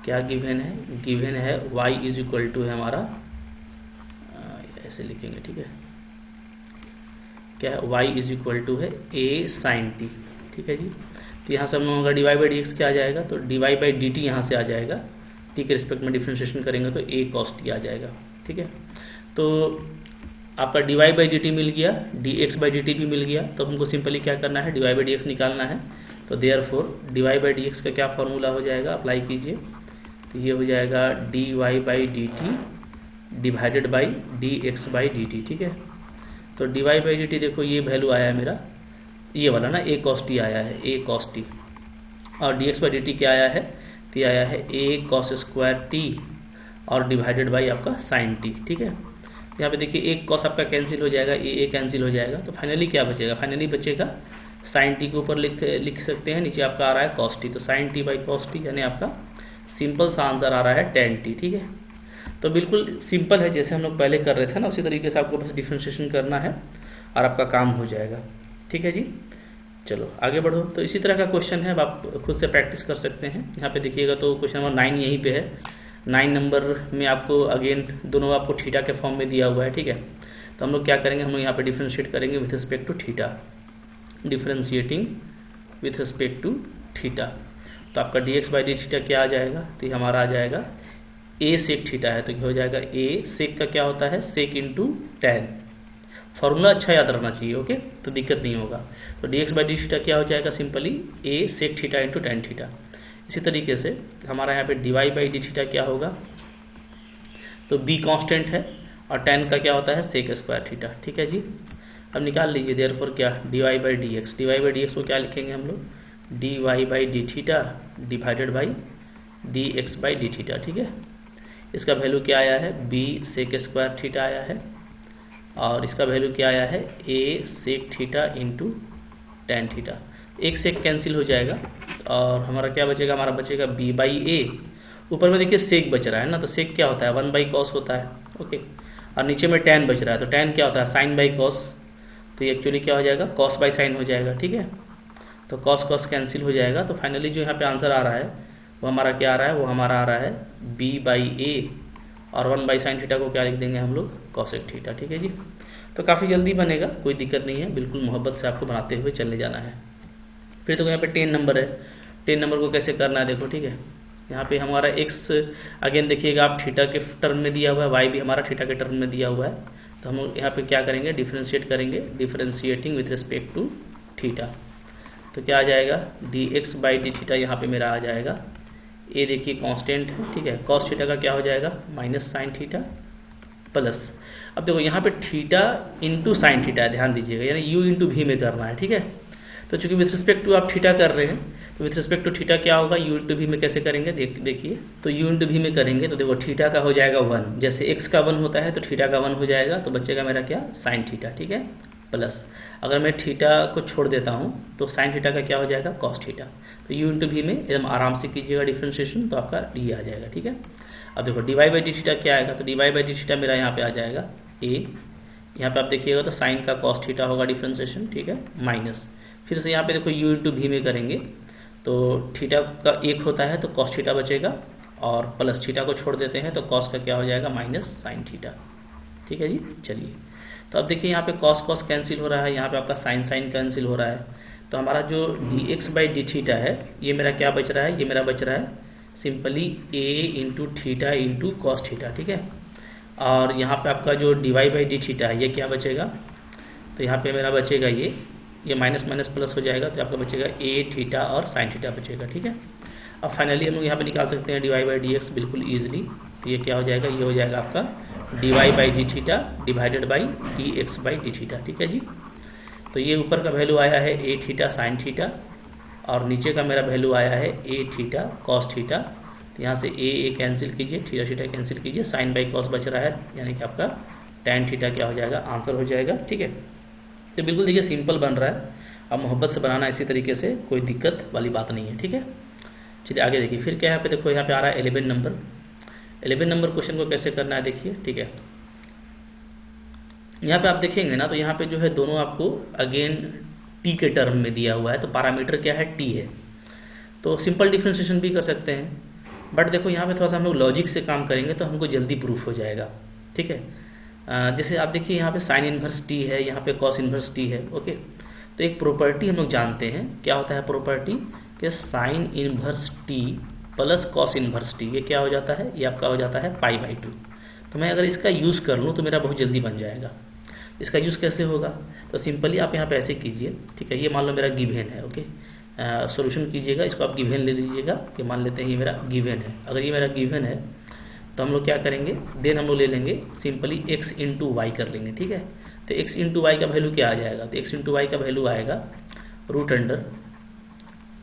क्या गिवन है, गिवन है y इज इक्वल टू है हमारा, ऐसे लिखेंगे, ठीक है, क्या है, y इज इक्वल टू है a sin t, ठीक है जी। तो यहाँ से हम लोगों का dy/dx क्या आ जाएगा, तो dy/dt यहाँ से आ जाएगा, t के रिस्पेक्ट में डिफ्रेंशिएशन करेंगे तो a cos t आ जाएगा, ठीक है। तो आपका dy/dt मिल गया, dx/dt भी मिल गया। तो हमको सिंपली क्या करना है, dy/dx निकालना है। तो देयरफॉर dy/dx का क्या फॉर्मूला हो जाएगा, अप्लाई कीजिए। तो ये हो जाएगा dy/dt डिवाइडेड बाई dx/dt, ठीक है। तो dy/dt देखो ये वैल्यू आया है मेरा, ये वाला ना, a cos t आया है, a cos t, और dx/dt क्या आया है, तो आया है a cos स्क्वायर t और डिवाइडेड बाई आपका sin t, ठीक है। यहाँ पे देखिए एक cos आपका कैंसिल हो जाएगा, ए कैंसिल हो जाएगा। तो फाइनली क्या बचेगा, फाइनली बचेगा sin t के ऊपर लिख सकते हैं, नीचे आपका आ रहा है cos t, तो sin t/cos t, यानी आपका सिंपल सा आंसर आ रहा है tan t, ठीक है। तो बिल्कुल सिंपल है, जैसे हम लोग पहले कर रहे थे ना, उसी तरीके से आपको बस डिफ्रेंशिएशन करना है और आपका काम हो जाएगा, ठीक है जी। चलो आगे बढ़ो। तो इसी तरह का क्वेश्चन है, अब आप खुद से प्रैक्टिस कर सकते हैं। यहाँ पे देखिएगा तो क्वेश्चन नंबर 9 यहीं पे है। 9 नंबर में आपको अगेन दोनों आपको थीटा के फॉर्म में दिया हुआ है, ठीक है। तो हम लोग क्या करेंगे, हम लोग यहाँ पे डिफ्रेंशिएट करेंगे with respect to theta, differentiating with respect to theta. तो आपका dx/dθ क्या आ जाएगा, तो हमारा आ जाएगा a सेक थीटा है, तो हो जाएगा a सेक का क्या होता है, सेक इंटू टैन। फॉर्मूला अच्छा याद रखना चाहिए, ओके, तो दिक्कत नहीं होगा। तो dx/dθ क्या हो जाएगा, simply a sec theta into tan theta. इसी तरीके से हमारा यहाँ पे dy/dθ क्या होगा, तो b कांस्टेंट है और tan का क्या होता है, सेक स्क्वायर थीटा, ठीक है जी। अब निकाल लीजिए देयरफॉर क्या, dy/dx, dy/dx को क्या लिखेंगे हम लोग, dy/dθ डिवाइडेड बाई dx/dθ, ठीक है। इसका वैल्यू क्या आया है, b सेक स्क्वायर थीटा आया है, और इसका वैल्यू क्या आया है, a sec theta into tan theta. एक सेक कैंसिल हो जाएगा और हमारा क्या बचेगा, हमारा बचेगा b/a। ऊपर में देखिए सेक बच रहा है ना, तो सेक क्या होता है, 1/cos होता है, ओके। और नीचे में टैन बच रहा है, तो टैन क्या होता है, sin/cos। तो ये एक्चुअली क्या हो जाएगा, cos/sin हो जाएगा, ठीक है। तो cos कैंसिल हो जाएगा। तो फाइनली जो यहाँ पे आंसर आ रहा है वो हमारा क्या आ रहा है, वो हमारा आ रहा है b/a, और 1/sin थीटा को क्या लिख देंगे हम लोग, cosec थीटा, ठीक है जी। तो काफ़ी जल्दी बनेगा, कोई दिक्कत नहीं है, बिल्कुल मोहब्बत से आपको बनाते हुए चलने जाना है। फिर तो यहाँ पे 10 नंबर है, 10 नंबर को कैसे करना है देखो, ठीक है। यहाँ पे हमारा x अगेन देखिएगा आप थीटा के टर्म में दिया हुआ है, y भी हमारा थीटा के टर्म में दिया हुआ है। तो हम यहाँ पे क्या करेंगे, डिफ्रेंशिएट करेंगे, differentiating with respect to theta. तो क्या आ जाएगा, dx/dθ यहाँ पे मेरा आ जाएगा ए देखिए कांस्टेंट है, ठीक है। कॉस थीटा का क्या हो जाएगा माइनस साइन थीटा प्लस, अब देखो यहाँ पे थीटा इंटू साइन थीटा है, ध्यान दीजिएगा, यानी यू इंटू भी में करना है, ठीक है। तो चूंकि विथ रिस्पेक्ट टू आप थीटा कर रहे हैं, तो विथ रिस्पेक्ट टू थीटा क्या होगा, यू इंटू भी में कैसे करेंगे, देखिए तो यू इंटू भी में करेंगे तो देखो थीटा का हो जाएगा 1, जैसे एक्स का 1 होता है तो थीटा का 1 हो जाएगा, तो बचेगा मेरा क्या साइन थीटा, ठीक है, प्लस अगर मैं थीटा को छोड़ देता हूं तो साइन थीटा का क्या हो जाएगा कॉस थीटा। तो यू इंटू भी में एकदम आराम से कीजिएगा डिफ्रेंशिएशन, तो आपका डी आ जाएगा, ठीक है। अब देखो डीवाई बाई डी थीटा क्या आएगा, तो डीवाई बाई डी थीटा मेरा यहाँ पे आ जाएगा ए, यहाँ पे आप देखिएगा तो साइन का कॉस थीटा होगा डिफ्रेंशिएशन, ठीक है, माइनस फिर से यहाँ पे देखो यू इंटू भी में करेंगे तो थीटा का 1 होता है तो कॉस थीटा बचेगा, और प्लस थीटा को छोड़ देते हैं तो कॉस का क्या हो जाएगा माइनस साइन थीटा, ठीक है जी। चलिए तो अब देखिए यहाँ पे कॉस कॉस कैंसिल हो रहा है, यहाँ पे आपका साइन साइन कैंसिल हो रहा है, तो हमारा जो D x by D theta है ये मेरा क्या बच रहा है, ये मेरा बच रहा है simply A into theta into cos theta, ठीक है। और यहाँ पे आपका जो डीवाई बाई डी थीटा है ये क्या बचेगा, तो यहाँ पे मेरा बचेगा ये माइनस माइनस प्लस हो जाएगा, तो आपका बचेगा ए थीटा और साइन थीटा बचेगा, ठीक है। अब फाइनली हम लोग यहाँ पे निकाल सकते हैं डीवाई बाई डी एक्स बिल्कुल ईजिली, तो ये क्या हो जाएगा, ये हो जाएगा आपका DY by D theta divided by D x by D theta, ठीक है जी। तो ये ऊपर का वैल्यू आया है ए थीटा साइन थीटा, और नीचे का मेरा वैल्यू आया है ए थीटा कॉस थीटा, तो यहाँ से ए कैंसिल कीजिए, थीटा थीटा कैंसिल कीजिए, साइन बाई कॉस बच रहा है, यानी कि आपका tan थीटा क्या हो जाएगा आंसर हो जाएगा, ठीक है। तो बिल्कुल देखिए सिंपल बन रहा है, अब मोहब्बत से बनाना इसी तरीके से, कोई दिक्कत वाली बात नहीं है, ठीक है। चलिए आगे देखिए फिर क्या यहाँ पे देखो, यहाँ पे आ रहा है 11 नंबर क्वेश्चन को कैसे करना है देखिए, ठीक है। यहाँ पे आप देखेंगे ना तो यहाँ पे जो है दोनों आपको अगेन टी के टर्म में दिया हुआ है, तो पैरामीटर क्या है टी है, तो सिंपल डिफरेंशिएशन भी कर सकते हैं, बट देखो यहाँ पे थोड़ा सा हम लोग लॉजिक से काम करेंगे तो हमको जल्दी प्रूफ हो जाएगा, ठीक है। जैसे आप देखिए यहाँ पे साइन इनवर्स टी है, यहाँ पे कॉस इनवर्स टी है, ओके। तो एक प्रॉपर्टी हम लोग जानते हैं, क्या होता है प्रॉपर्टी कि sine inverse T plus cos inverse T ये क्या हो जाता है, ये आपका हो जाता है पाई बाई 2। तो मैं अगर इसका यूज कर लूँ तो मेरा बहुत जल्दी बन जाएगा। इसका यूज कैसे होगा, तो सिंपली आप यहाँ पे ऐसे कीजिए, ठीक है। ये मान लो मेरा गिवन है, ओके। सॉल्यूशन कीजिएगा, इसको आप गिवन ले लीजिएगा कि मान लेते हैं ये मेरा गिवन है। अगर ये मेरा गिवन है तो हम लोग क्या करेंगे, देन हम लोग ले लेंगे सिंपली x इंटू वाई कर लेंगे, ठीक है। तो x इंटू वाई का वैल्यू क्या आ जाएगा, तो x इंटू वाई का वैल्यू आएगा रूट अंडर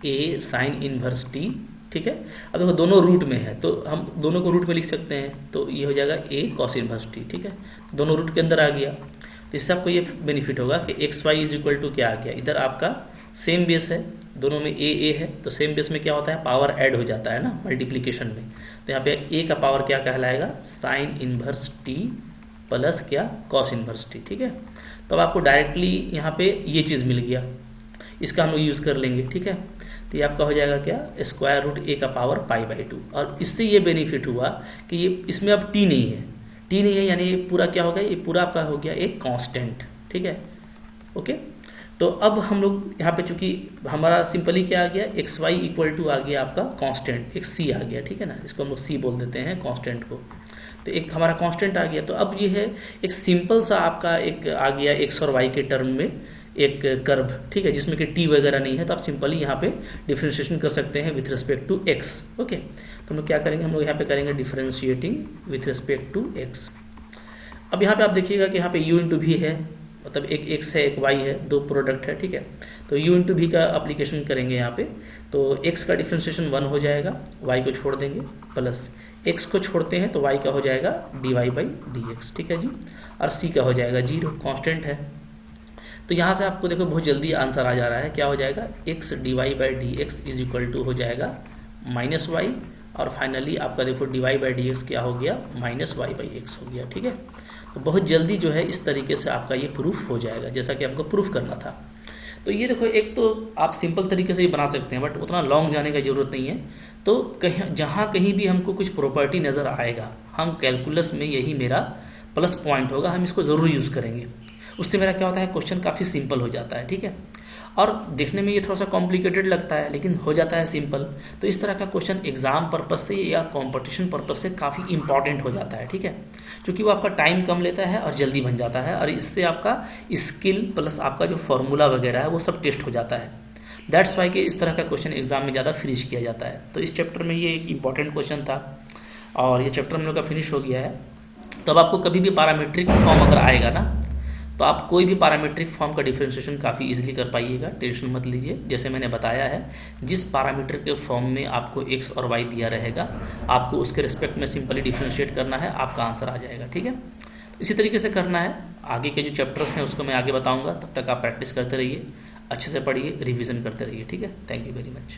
ए साइन इनवर्स टी, ठीक है। अब देखो दोनों रूट में है तो हम दोनों को रूट में लिख सकते हैं, तो ये हो जाएगा ए कॉस इनवर्स टी, ठीक है। दोनों रूट के अंदर आ गया, तो इससे आपको ये बेनिफिट होगा कि X Y is equal to क्या आ गया, इधर आपका सेम बेस है, दोनों में ए है, तो सेम बेस में क्या होता है पावर ऐड हो जाता है ना मल्टीप्लीकेशन में, तो यहाँ पे ए का पावर क्या कहलाएगा साइन इनवर्स टी प्लस क्या कॉस इनवर्स टी, ठीक है। तो अब आपको डायरेक्टली यहाँ पे ये चीज मिल गया, इसका हम लोग यूज कर लेंगे, ठीक है। तो ये आपका हो जाएगा क्या स्क्वायर रूट ए का पावर पाई बाई 2, और इससे ये बेनिफिट हुआ कि ये इसमें अब टी नहीं है, यानी ये पूरा क्या हो गया, ये पूरा आपका हो गया एक कांस्टेंट, ठीक है, ओके। तो अब हम लोग यहाँ पे चूंकि हमारा सिंपली क्या आ गया एक्स वाई इक्वल टू आ गया आपका कांस्टेंट, एक सी आ गया, ठीक है ना, इसको हम लोग सी बोल देते हैं कांस्टेंट को, तो एक हमारा कांस्टेंट आ गया। तो अब ये है एक सिंपल सा आपका एक आ गया एक्स और वाई के टर्म में एक कर्व, ठीक है, जिसमें कि टी वगैरह नहीं है, तो आप सिंपली यहाँ पे डिफरेंशिएशन कर सकते हैं with respect to X, okay. तो हम लोग क्या करेंगे, हम लोग यहाँ पे करेंगे differentiating with respect to X. अब यहाँ पे आप देखिएगा कि यहाँ पे u इंटू भी है, मतलब एक x है एक y है, दो प्रोडक्ट है, ठीक है। तो u इंटू भी का एप्लीकेशन करेंगे यहाँ पे, तो x का डिफरेंशिएशन 1 हो जाएगा, y को छोड़ देंगे, प्लस x को छोड़ते हैं तो y का हो जाएगा dy बाई dx, ठीक है जी, और c का हो जाएगा 0, कांस्टेंट है। तो यहाँ से आपको देखो बहुत जल्दी आंसर आ जा रहा है, क्या हो जाएगा x dy by dx is equal to हो जाएगा माइनस y, और फाइनली आपका देखो dy बाई dx क्या हो गया माइनस y बाई x हो गया, ठीक है। तो बहुत जल्दी जो है इस तरीके से आपका ये प्रूफ हो जाएगा जैसा कि हमको प्रूफ करना था। तो ये देखो एक तो आप सिंपल तरीके से ही बना सकते हैं, बट उतना लॉन्ग जाने की जरूरत नहीं है। तो कहीं जहां कहीं भी हमको कुछ प्रॉपर्टी नजर आएगा, हम कैलकुलस में यही मेरा प्लस पॉइंट होगा, हम इसको जरूर यूज करेंगे, उससे मेरा क्या होता है क्वेश्चन काफी सिंपल हो जाता है, ठीक है। और देखने में ये थोड़ा सा कॉम्प्लिकेटेड लगता है लेकिन हो जाता है सिंपल। तो इस तरह का क्वेश्चन एग्जाम पर्पज से या कंपटीशन पर्पज से काफी इंपॉर्टेंट हो जाता है, ठीक है, क्योंकि वो आपका टाइम कम लेता है और जल्दी बन जाता है, और इससे आपका स्किल प्लस आपका जो फॉर्मूला वगैरह है वो सब टेस्ट हो जाता है। दैट्स वाई कि इस तरह का क्वेश्चन एग्जाम में ज़्यादा फिनिश किया जाता है। तो इस चैप्टर में ये एक इंपॉर्टेंट क्वेश्चन था और ये चैप्टर हम लोग का फिनिश हो गया है। तो अब आपको कभी भी पैरामीट्रिक फॉर्म अगर आएगा ना, तो आप कोई भी पैरामीट्रिक फॉर्म का डिफरेंशिएशन काफ़ी इजीली कर पाइएगा, टेंशन मत लीजिए। जैसे मैंने बताया है, जिस पैरामीटर के फॉर्म में आपको एक्स और वाई दिया रहेगा, आपको उसके रिस्पेक्ट में सिंपली डिफरेंशिएट करना है, आपका आंसर आ जाएगा। ठीक है, इसी तरीके से करना है। आगे के जो चैप्टर्स हैं उसको मैं आगे बताऊंगा, तब तक आप प्रैक्टिस करते रहिए, अच्छे से पढ़िए, रिवीजन करते रहिए। ठीक है, थैंक यू वेरी मच।